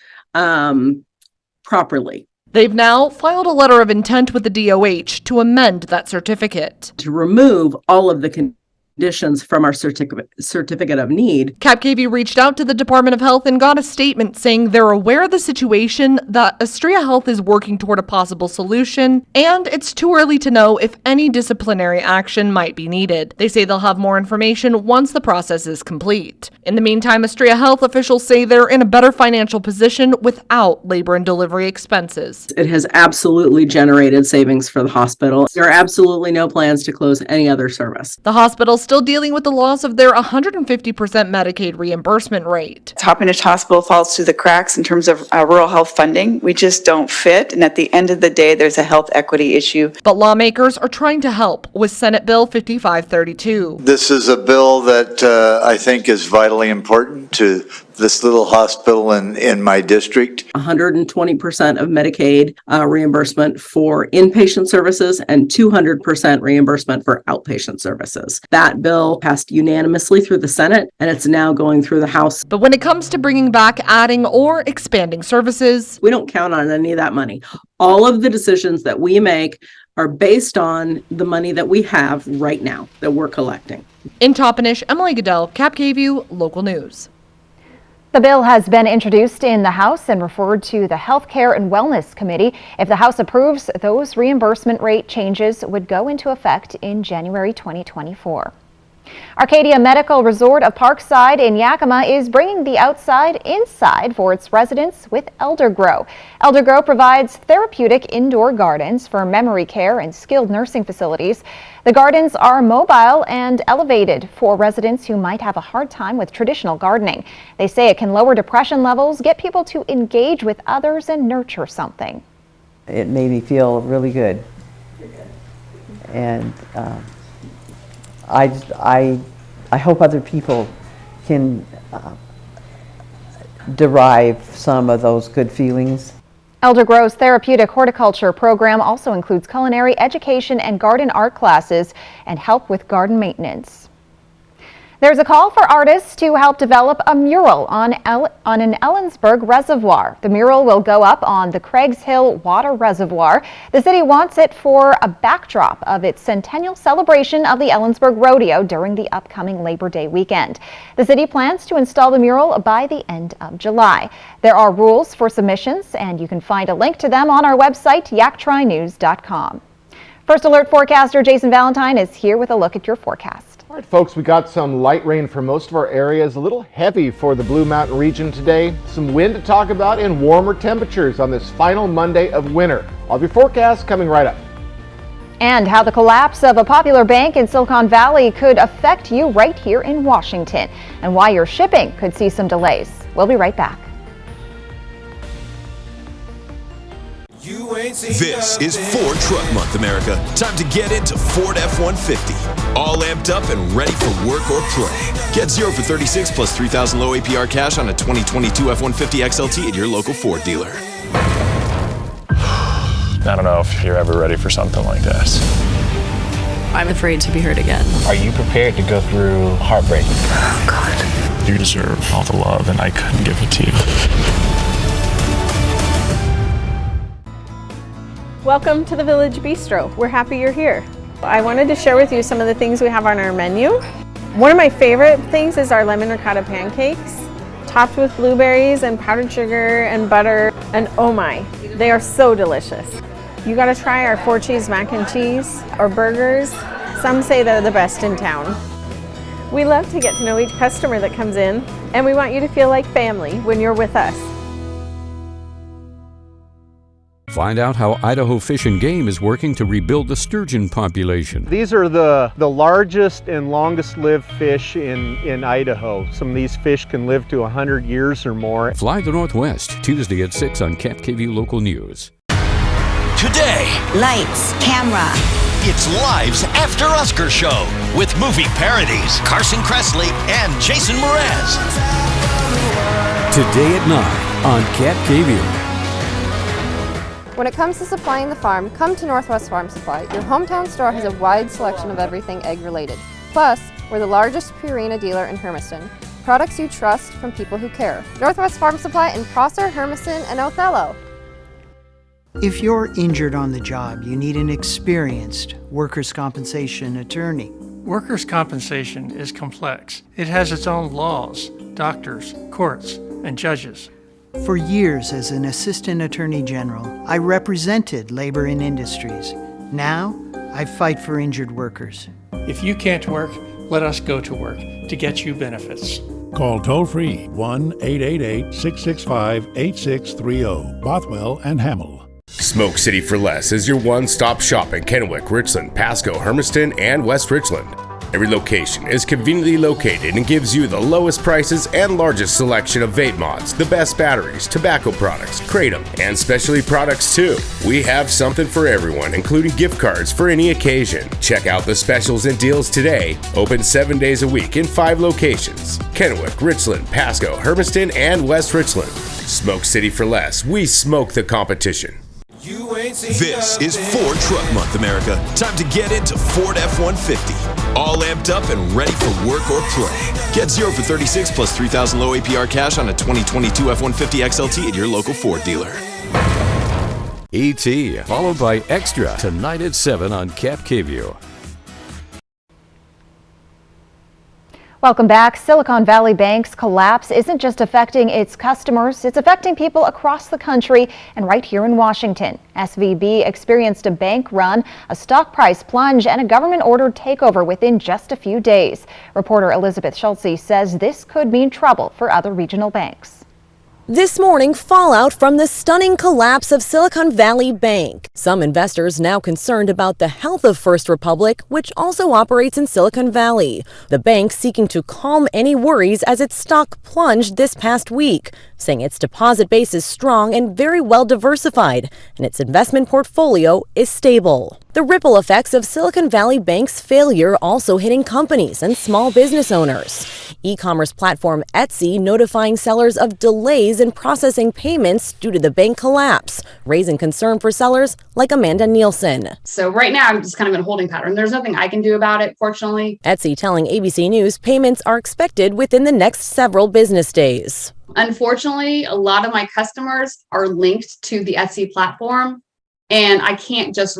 properly. They've now filed a letter of intent with the DOH to amend that certificate. To remove all of the conditions from our certificate of need. KPKV reached out to the Department of Health and got a statement saying they're aware of the situation, that Astrea Health is working toward a possible solution, and it's too early to know if any disciplinary action might be needed. They say they'll have more information once the process is complete. In the meantime, Astrea Health officials say they're in a better financial position without labor and delivery expenses. It has absolutely generated savings for the hospital. There are absolutely no plans to close any other service. The hospital still dealing with the loss of their 150% Medicaid reimbursement rate. Toppenish Hospital falls through the cracks in terms of rural health funding. We just don't fit, and at the end of the day, there's a health equity issue. But lawmakers are trying to help with Senate Bill 5532. This is a bill that I think is vitally important to this little hospital in my district. 120% of Medicaid reimbursement for inpatient services and 200% reimbursement for outpatient services. That bill passed unanimously through the Senate, and it's now going through the House. But when it comes to bringing back, adding, or expanding services, we don't count on any of that money. All of the decisions that we make are based on the money that we have right now that we're collecting. In Toppenish, Emily Goodell, Cap KVUE, Local News. The bill has been introduced in the House and referred to the Health Care and Wellness Committee. If the House approves, those reimbursement rate changes would go into effect in January 2024. Arcadia Medical Resort of Parkside in Yakima is bringing the outside inside for its residents with Eldergrow. Eldergrow provides therapeutic indoor gardens for memory care and skilled nursing facilities. The gardens are mobile and elevated for residents who might have a hard time with traditional gardening. They say it can lower depression levels, get people to engage with others, and nurture something. It made me feel really good. And I hope other people can derive some of those good feelings. Eldergrow's therapeutic horticulture program also includes culinary education and garden art classes and help with garden maintenance. There's a call for artists to help develop a mural on an Ellensburg reservoir. The mural will go up on the Craigs Hill Water Reservoir. The city wants it for a backdrop of its centennial celebration of the Ellensburg Rodeo during the upcoming Labor Day weekend. The city plans to install the mural by the end of July. There are rules for submissions, and you can find a link to them on our website, yaktrinews.com. First Alert forecaster Jason Valentine is here with a look at your forecast. All right, folks, we got some light rain for most of our areas, a little heavy for the Blue Mountain region today. Some wind to talk about and warmer temperatures on this final Monday of winter. All of your forecasts coming right up. And how the collapse of a popular bank in Silicon Valley could affect you right here in Washington, and why your shipping could see some delays. We'll be right back. This is Ford Truck Month, America. Time to get into Ford F-150. All amped up and ready for work or play. Get 0 for 36 plus $3,000 low APR cash on a 2022 F-150 XLT at your local Ford dealer. I don't know if you're ever ready for something like this. I'm afraid to be hurt again. Are you prepared to go through heartbreak? Oh, God. You deserve all the love, and I couldn't give it to you. Welcome to the Village Bistro. We're happy you're here. I wanted to share with you some of the things we have on our menu. One of my favorite things is our lemon ricotta pancakes, topped with blueberries and powdered sugar and butter, and oh my, they are so delicious. You gotta try our 4-cheese mac and cheese or burgers. Some say they're the best in town. We love to get to know each customer that comes in, and we want you to feel like family when you're with us. Find out how Idaho Fish and Game is working to rebuild the sturgeon population. These are the largest and longest lived fish in Idaho. Some of these fish can live to 100 years or more. Fly the Northwest, Tuesday at 6 on Cap KVUE Local News. Today, lights, camera. It's Live's After Oscar Show with movie parodies, Carson Kressley and Jason Mraz. Today at 9 on Cap KVUE. When it comes to supplying the farm, come to Northwest Farm Supply. Your hometown store has a wide selection of everything egg-related. Plus, we're the largest Purina dealer in Hermiston. Products you trust from people who care. Northwest Farm Supply in Prosser, Hermiston, and Othello. If you're injured on the job, you need an experienced workers' compensation attorney. Workers' compensation is complex. It has its own laws, doctors, courts, and judges. For years as an assistant attorney general, I represented labor and industries. Now, I fight for injured workers. If you can't work, let us go to work to get you benefits. Call toll-free 1-888-665-8630, Bothwell and Hamill. Smoke City for Less is your one-stop shop in Kennewick, Richland, Pasco, Hermiston, and West Richland. Every location is conveniently located and gives you the lowest prices and largest selection of vape mods, the best batteries, tobacco products, Kratom, and specialty products too. We have something for everyone, including gift cards for any occasion. Check out the specials and deals today. Open 7 days a week in 5 locations: Kennewick, Richland, Pasco, Hermiston, and West Richland. Smoke City for less. We smoke the competition. This is Ford Truck Month, America. Time to get into Ford F-150. All amped up and ready for work or play. Get 0 for 36 plus 3,000 low APR cash on a 2022 F-150 XLT at your local Ford dealer. E.T. followed by Extra tonight at 7 on Cap KVUE. Welcome back. Silicon Valley Bank's collapse isn't just affecting its customers, it's affecting people across the country and right here in Washington. SVB experienced a bank run, a stock price plunge, and a government-ordered takeover within just a few days. Reporter Elizabeth Schulze says this could mean trouble for other regional banks. This morning, fallout from the stunning collapse of Silicon Valley Bank. Some investors now concerned about the health of First Republic, which also operates in Silicon Valley. The bank seeking to calm any worries as its stock plunged this past week, saying its deposit base is strong and very well diversified, and its investment portfolio is stable. The ripple effects of Silicon Valley Bank's failure also hitting companies and small business owners. E-commerce platform Etsy notifying sellers of delays in processing payments due to the bank collapse, raising concern for sellers like Amanda Nielsen. So right now I'm just kind of in a holding pattern. There's nothing I can do about it, fortunately. Etsy telling ABC News payments are expected within the next several business days. Unfortunately, a lot of my customers are linked to the Etsy platform, and I can't just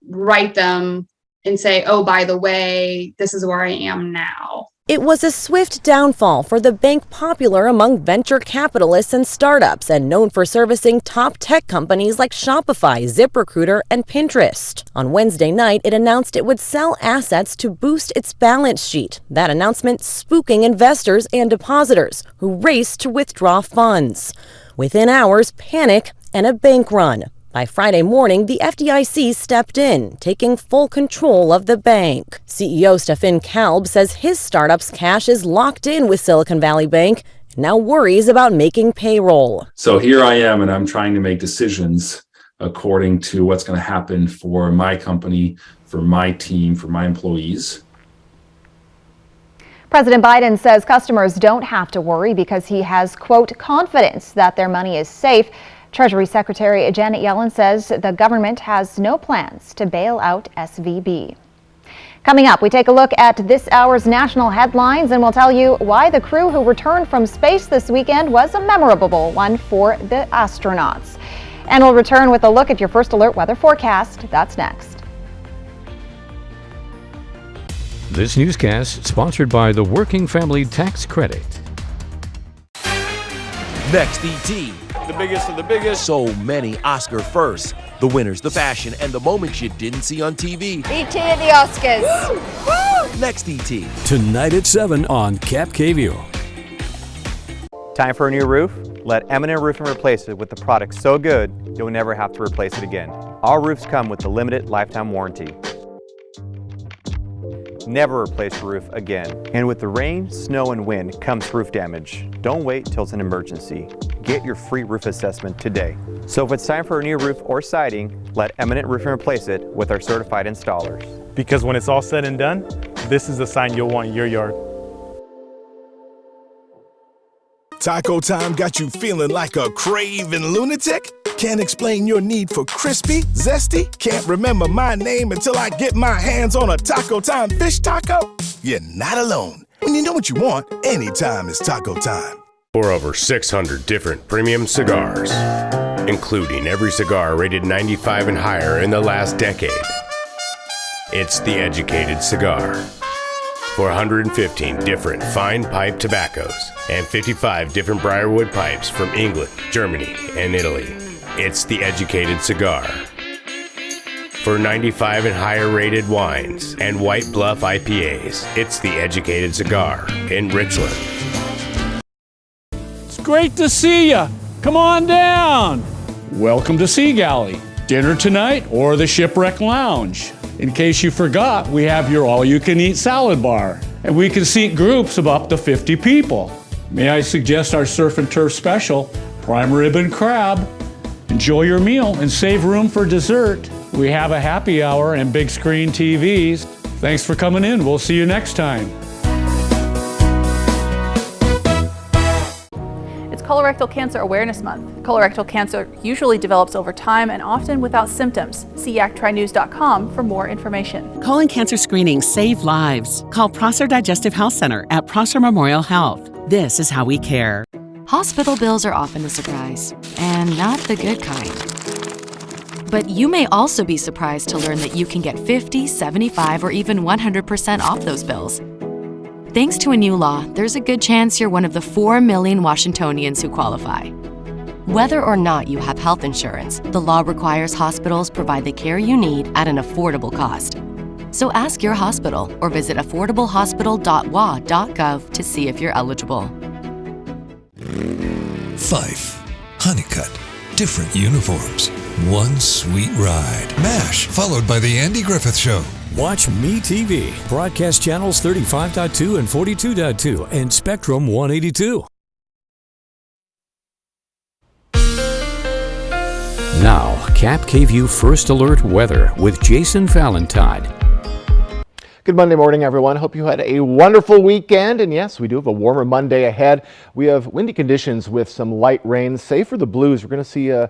write them and say, oh, by the way, this is where I am now. It was a swift downfall for the bank, popular among venture capitalists and startups and known for servicing top tech companies like Shopify, ZipRecruiter, and Pinterest. On Wednesday night, it announced it would sell assets to boost its balance sheet. That announcement spooking investors and depositors who raced to withdraw funds. Within hours, panic and a bank run. By Friday morning, the FDIC stepped in, taking full control of the bank. CEO Stefan Kalb says his startup's cash is locked in with Silicon Valley Bank, and now worries about making payroll. So here I am, and I'm trying to make decisions according to what's going to happen for my company, for my team, for my employees. President Biden says customers don't have to worry because he has, quote, confidence that their money is safe. Treasury Secretary Janet Yellen says the government has no plans to bail out SVB. Coming up, we take a look at this hour's national headlines, and we'll tell you why the crew who returned from space this weekend was a memorable one for the astronauts. And we'll return with a look at your First Alert weather forecast. That's next. This newscast sponsored by the Working Family Tax Credit. Next, E.T. The biggest of the biggest. So many Oscar firsts. The winners, the fashion, and the moments you didn't see on TV. E.T. at the Oscars. Woo! Next, E.T. Tonight at 7 on Cap KVUE. Time for a new roof? Let Eminent Roofing replace it with a product so good, you'll never have to replace it again. Our roofs come with a limited lifetime warranty. Never replace your roof again. And with the rain, snow, and wind comes roof damage. Don't wait till it's an emergency. Get your free roof assessment today. So if it's time for a new roof or siding, let Eminent Roofing replace it with our certified installers. Because when it's all said and done, this is the sign you'll want in your yard. Taco time got you feeling like a craving lunatic? Can't explain your need for crispy, zesty? Can't remember my name until I get my hands on a Taco Time fish taco? You're not alone. When you know what you want, anytime is taco time. For over 600 different premium cigars, including every cigar rated 95 and higher in the last decade. It's The Educated Cigar. For 115 different fine pipe tobaccos and 55 different Briarwood pipes from England, Germany, and Italy. It's The Educated Cigar. For 95 and higher rated wines and White Bluff IPAs, it's The Educated Cigar in Richland. It's great to see you. Come on down. Welcome to Sea Galley. Dinner tonight or the Shipwreck Lounge. In case you forgot, we have your all-you-can-eat salad bar, and we can seat groups of up to 50 people. May I suggest our surf and turf special, prime rib and crab. Enjoy your meal and save room for dessert. We have a happy hour and big screen TVs. Thanks for coming in. We'll see you next time. It's Colorectal Cancer Awareness Month. Colorectal cancer usually develops over time and often without symptoms. See yactrinews.com for more information. Colon cancer screenings save lives. Call Prosser Digestive Health Center at Prosser Memorial Health. This is how we care. Hospital bills are often a surprise, and not the good kind. But you may also be surprised to learn that you can get 50, 75, or even 100% off those bills. Thanks to a new law, there's a good chance you're one of the 4 million Washingtonians who qualify. Whether or not you have health insurance, the law requires hospitals provide the care you need at an affordable cost. So ask your hospital or visit affordablehospital.wa.gov to see if you're eligible. Fife, Honeycutt, different uniforms, one sweet ride. MASH, followed by The Andy Griffith Show. Watch MeTV, broadcast channels 35.2 and 42.2 and Spectrum 182. Now, Cap KVUE First Alert Weather with Jason Valentine. Good Monday morning, everyone. Hope you had a wonderful weekend. And yes, we do have a warmer Monday ahead. We have windy conditions with some light rain. Save for the Blues, we're going to see a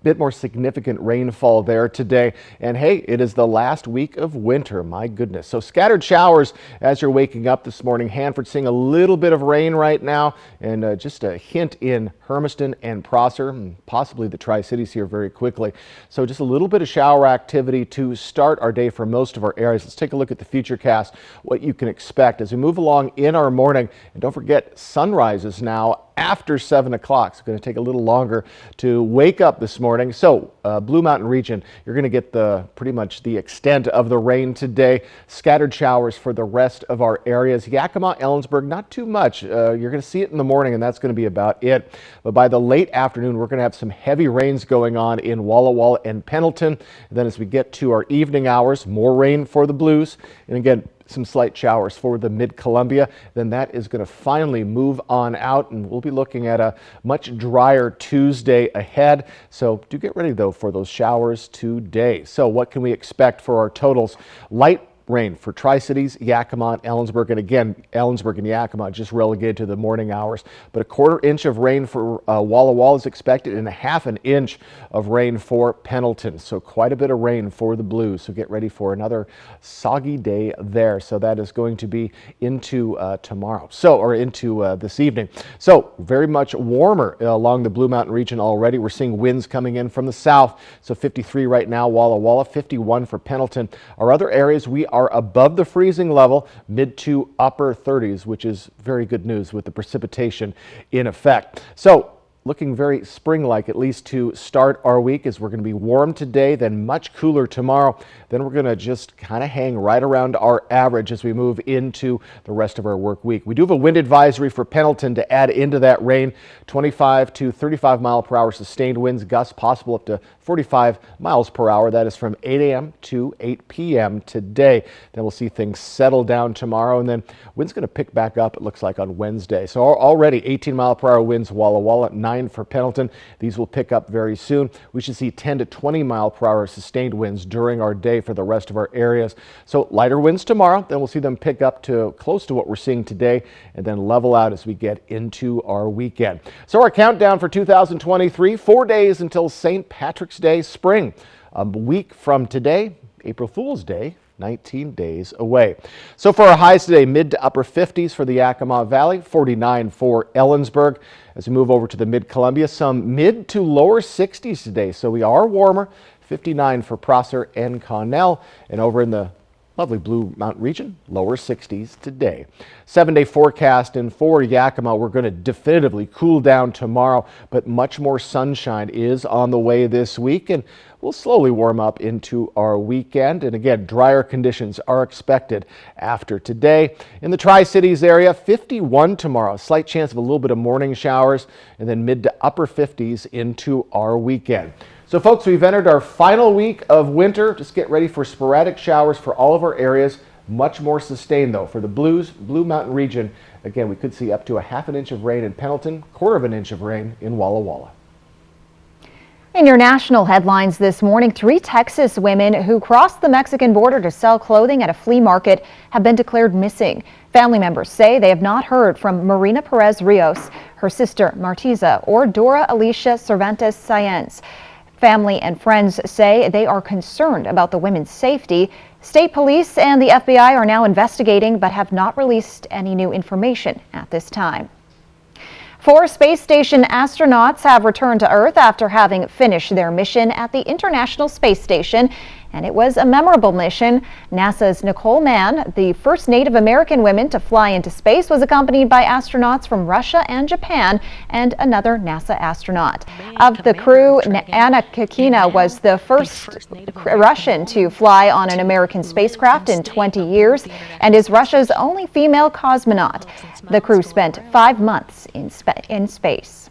bit more significant rainfall there today. And hey, it is the last week of winter. My goodness. So scattered showers as you're waking up this morning. Hanford seeing a little bit of rain right now, and just a hint in Hermiston and Prosser, and possibly the Tri-Cities here very quickly. So just a little bit of shower activity to start our day for most of our areas. Let's take a look at the Futurecast, what you can expect as we move along in our morning. And don't forget, sunrises now after 7 o'clock. It's going to take a little longer to wake up this morning. So Blue Mountain region, you're going to get pretty much the extent of the rain today. Scattered showers for the rest of our areas. Yakima, Ellensburg, not too much. You're going to see it in the morning, and that's going to be about it. But by the late afternoon, we're going to have some heavy rains going on in Walla Walla and Pendleton. And then as we get to our evening hours, more rain for the Blues. And again, some slight showers for the Mid-Columbia. Then that is going to finally move on out, and we'll be looking at a much drier Tuesday ahead. So do get ready, though, for those showers today. So what can we expect for our totals? Light rain for Tri-Cities, Yakima, and Ellensburg. And again, Ellensburg and Yakima just relegated to the morning hours. But a 1/4 inch of rain for Walla Walla is expected, and a 1/2 inch of rain for Pendleton. So quite a bit of rain for the Blues. So get ready for another soggy day there. So that is going to be into tomorrow. Or into this evening. So very much warmer along the Blue Mountain region already. We're seeing winds coming in from the south. So 53 right now, Walla Walla, 51 for Pendleton. Our other areas, we are above the freezing level, mid to upper 30s, which is very good news with the precipitation in effect. So looking very spring-like, at least to start our week, as we're going to be warm today, then much cooler tomorrow. Then we're going to just kind of hang right around our average as we move into the rest of our work week. We do have a wind advisory for Pendleton to add into that rain. 25 to 35 mile per hour sustained winds, gusts possible up to 45 miles per hour. That is from 8 a.m. to 8 p.m. today. Then we'll see things settle down tomorrow, and then wind's going to pick back up, it looks like, on Wednesday. So already 18 mile per hour winds, Walla Walla, 9 for Pendleton. These will pick up very soon. We should see 10 to 20 mile per hour sustained winds during our day for the rest of our areas. So lighter winds tomorrow, then we'll see them pick up to close to what we're seeing today, and then level out as we get into our weekend. So our countdown for 2023, 4 days until St. Patrick's Day, spring. A week from today, April Fool's Day, 19 days away. So for our highs today, mid to upper 50s for the Yakima Valley, 49 for Ellensburg. As we move over to the Mid-Columbia, some mid to lower 60s today. So we are warmer, 59 for Prosser and Connell. And over in the lovely Blue Mountain region, lower 60s today. 7-day forecast, and for Yakima, we're going to definitively cool down tomorrow, but much more sunshine is on the way this week, and we'll slowly warm up into our weekend. And again, drier conditions are expected after today. In the Tri-Cities area, 51 tomorrow, slight chance of a little bit of morning showers, and then mid to upper 50s into our weekend. So folks, we've entered our final week of winter. Just get ready for sporadic showers for all of our areas. Much more sustained though. For the Blue Mountain region, again, we could see up to a ½ inch of rain in Pendleton, 1/4 inch of rain in Walla Walla. In your national headlines this morning, 3 Texas women who crossed the Mexican border to sell clothing at a flea market have been declared missing. Family members say they have not heard from Marina Perez Rios, her sister Martiza, or Dora Alicia Cervantes Sáenz. Family and friends say they are concerned about the women's safety. State police and the FBI are now investigating but have not released any new information at this time. 4 space station astronauts have returned to Earth after having finished their mission at the International Space Station, and it was a memorable mission. NASA's Nicole Mann, the first Native American woman to fly into space, was accompanied by astronauts from Russia and Japan and another NASA astronaut. Of the crew, Anna Kikina was the first Russian to fly on an American spacecraft in 20 years and is Russia's only female cosmonaut. The crew spent 5 months in space.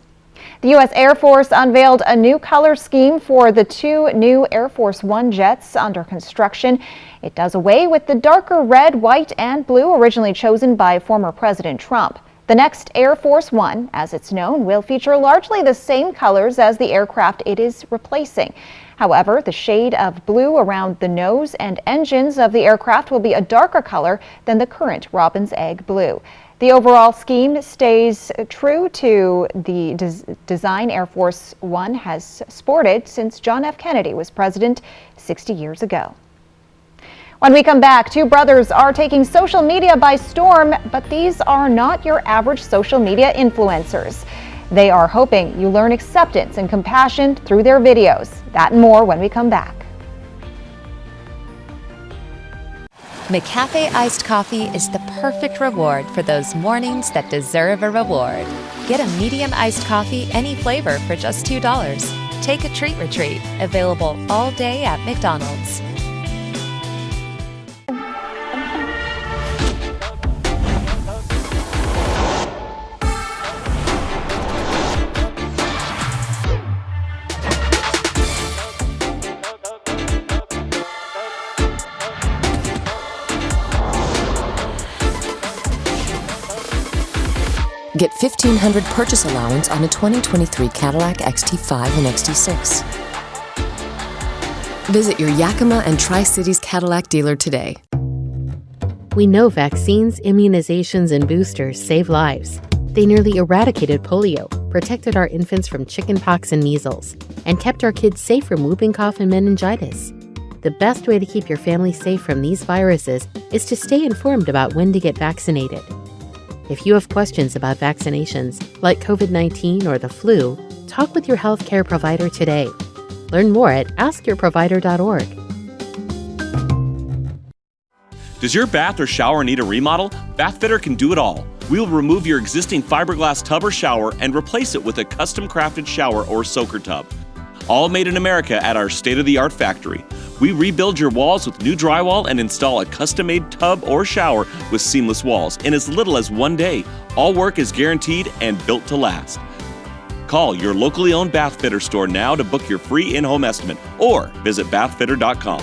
The U.S. Air Force unveiled a new color scheme for the 2 new Air Force One jets under construction. It does away with the darker red, white, and blue originally chosen by former President Trump. The next Air Force One, as it's known, will feature largely the same colors as the aircraft it is replacing. However, the shade of blue around the nose and engines of the aircraft will be a darker color than the current Robin's Egg blue. The overall scheme stays true to the design Air Force One has sported since John F. Kennedy was president 60 years ago. When we come back, 2 brothers are taking social media by storm, but these are not your average social media influencers. They are hoping you learn acceptance and compassion through their videos. That and more when we come back. McCafe iced coffee is the perfect reward for those mornings that deserve a reward. Get a medium iced coffee, any flavor, for just $2. Take a treat retreat, available all day at McDonald's. Get $1,500 purchase allowance on a 2023 Cadillac XT5 and XT6. Visit your Yakima and Tri-Cities Cadillac dealer today. We know vaccines, immunizations, and boosters save lives. They nearly eradicated polio, protected our infants from chickenpox and measles, and kept our kids safe from whooping cough and meningitis. The best way to keep your family safe from these viruses is to stay informed about when to get vaccinated. If you have questions about vaccinations, like COVID-19 or the flu, talk with your healthcare provider today. Learn more at askyourprovider.org. Does your bath or shower need a remodel? Bathfitter can do it all. We will remove your existing fiberglass tub or shower and replace it with a custom-crafted shower or soaker tub. All made in America at our state-of-the-art factory. We rebuild your walls with new drywall and install a custom-made tub or shower with seamless walls in as little as 1 day. All work is guaranteed and built to last. Call your locally owned Bathfitter store now to book your free in-home estimate or visit bathfitter.com.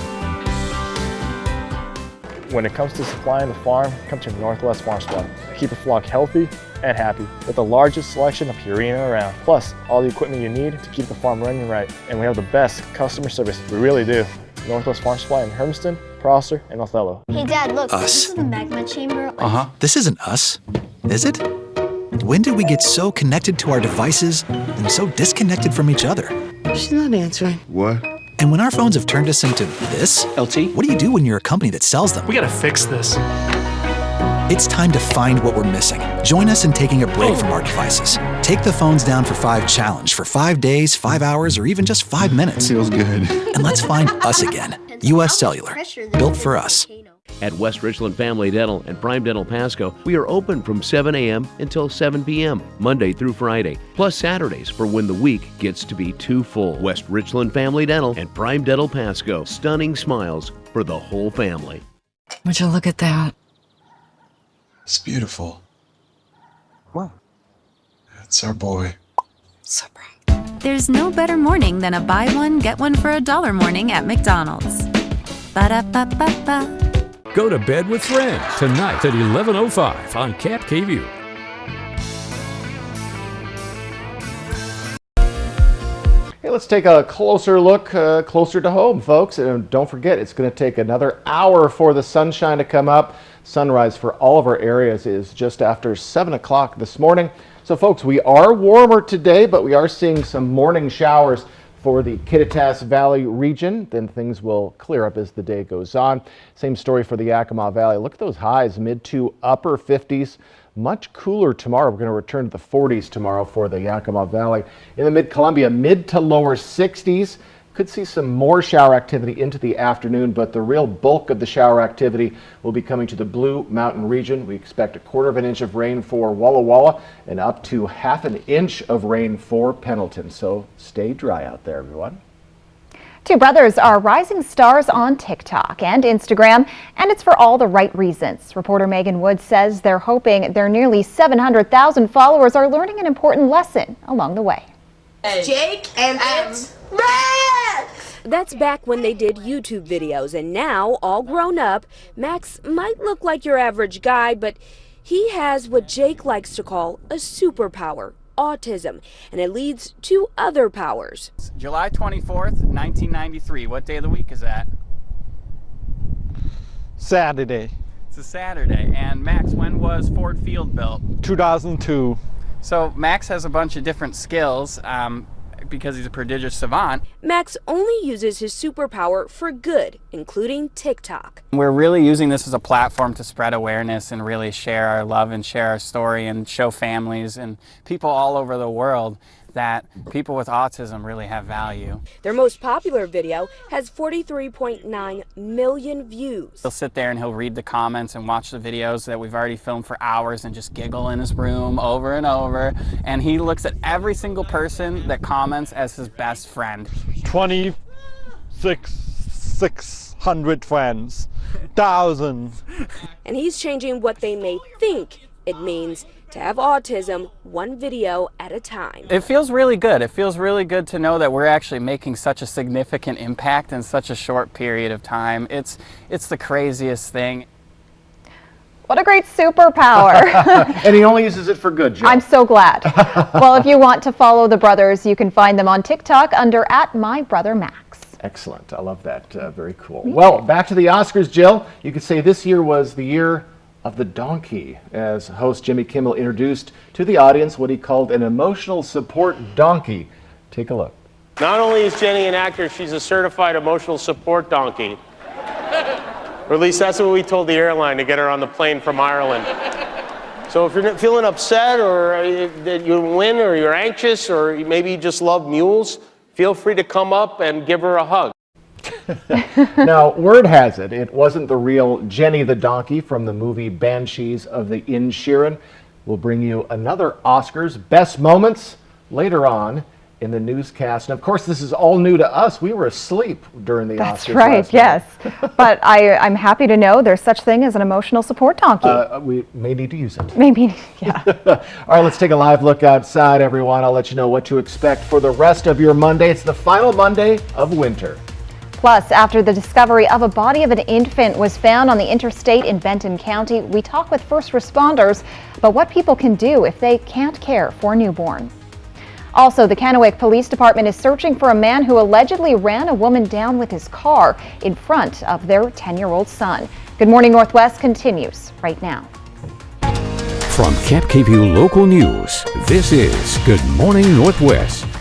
When it comes to supplying the farm, come to Northwest Farm Supply. Keep a flock healthy and happy with the largest selection of Purina around. Plus, all the equipment you need to keep the farm running right. And we have the best customer service. We really do. Northwest Farm Supply in Hermiston, Prosser, and Othello. Hey Dad, look, Us. this is the magma chamber. This isn't us, is it? When did we get so connected to our devices and so disconnected from each other? She's not answering. What? And when our phones have turned us into this, LT, what do you do when you're a company that sells them? We gotta fix this. It's time to find what we're missing. Join us in taking a break from our devices. Take the phones down for 5 challenge for 5 days, 5 hours, or even just 5 minutes. Feels good. And let's find us again. U.S. Cellular, built for us. At West Richland Family Dental and Prime Dental Pasco, we are open from 7 a.m. until 7 p.m., Monday through Friday, plus Saturdays for when the week gets to be too full. West Richland Family Dental and Prime Dental Pasco, stunning smiles for the whole family. Would you look at that? It's beautiful. Wow. It's our boy. So proud. There's no better morning than a buy one, get one for $1 morning at McDonald's. Ba-da-ba-ba-ba. Go to bed with friends tonight at 11:05 on Cap KView. Hey, let's take a closer look closer to home, folks. And don't forget, it's going to take another hour for the sunshine to come up. Sunrise for all of our areas is just after 7 o'clock this morning. So, folks, we are warmer today, but we are seeing some morning showers for the Kittitas Valley region. Then things will clear up as the day goes on. Same story for the Yakima Valley. Look at those highs, mid to upper 50s. Much cooler tomorrow. We're going to return to the 40s tomorrow for the Yakima Valley. In the Mid-Columbia, mid to lower 60s. Could see some more shower activity into the afternoon, but the real bulk of the shower activity will be coming to the Blue Mountain region. We expect 1/4 inch of rain for Walla Walla and up to 1/2 inch of rain for Pendleton. So stay dry out there, everyone. Two brothers are rising stars on TikTok and Instagram, and it's for all the right reasons. Reporter Megan Woods says they're hoping their nearly 700,000 followers are learning an important lesson along the way. Jake and it's That's back when they did YouTube videos, and now, all grown up, Max might look like your average guy, but he has what Jake likes to call a superpower, autism, and it leads to other powers. July 24th, 1993. What day of the week is that? Saturday. It's a Saturday. And Max, when was Ford Field built? 2002. So Max has a bunch of different skills because he's a prodigious savant. Max only uses his superpower for good, including TikTok. We're really using this as a platform to spread awareness and really share our love and share our story and show families and people all over the world that people with autism really have value. Their most popular video has 43.9 million views. He'll sit there and he'll read the comments and watch the videos that we've already filmed for hours and just giggle in his room over and over. And he looks at every single person that comments as his best friend. 600 friends, thousands. And he's changing what they may think it means to have autism, one video at a time. It feels really good. It feels really good to know that we're actually making such a significant impact in such a short period of time. It's the craziest thing. What a great superpower. And he only uses it for good, Jill. I'm so glad. Well, if you want to follow the brothers, you can find them on TikTok under @MyBrotherMax. Excellent. I love that. Very cool. Well, back to the Oscars, Jill. You could say this year was the year of the donkey, as host Jimmy Kimmel introduced to the audience what he called an emotional support donkey. Take a look. Not only is Jenny an actor, she's a certified emotional support donkey. Or at least that's what we told the airline to get her on the plane from Ireland. So if you're feeling upset or that you win or you're anxious or maybe you just love mules, feel free to come up and give her a hug. Now, word has it, it wasn't the real Jenny the donkey from the movie Banshees of the Inisherin. We'll bring you another Oscars Best Moments later on in the newscast. And of course, this is all new to us. We were asleep during the That's Oscars. right, yes. But I'm happy to know there's such thing as an emotional support donkey. We may need to use it. Maybe, yeah. All right, let's take a live look outside, everyone. I'll let you know what to expect for the rest of your Monday. It's the final Monday of winter. Plus, after the discovery of a body of an infant was found on the interstate in Benton County, we talk with first responders about what people can do if they can't care for a newborn. Also, the Kennewick Police Department is searching for a man who allegedly ran a woman down with his car in front of their 10-year-old son. Good Morning Northwest continues right now. From Cap KView Local News, this is Good Morning Northwest.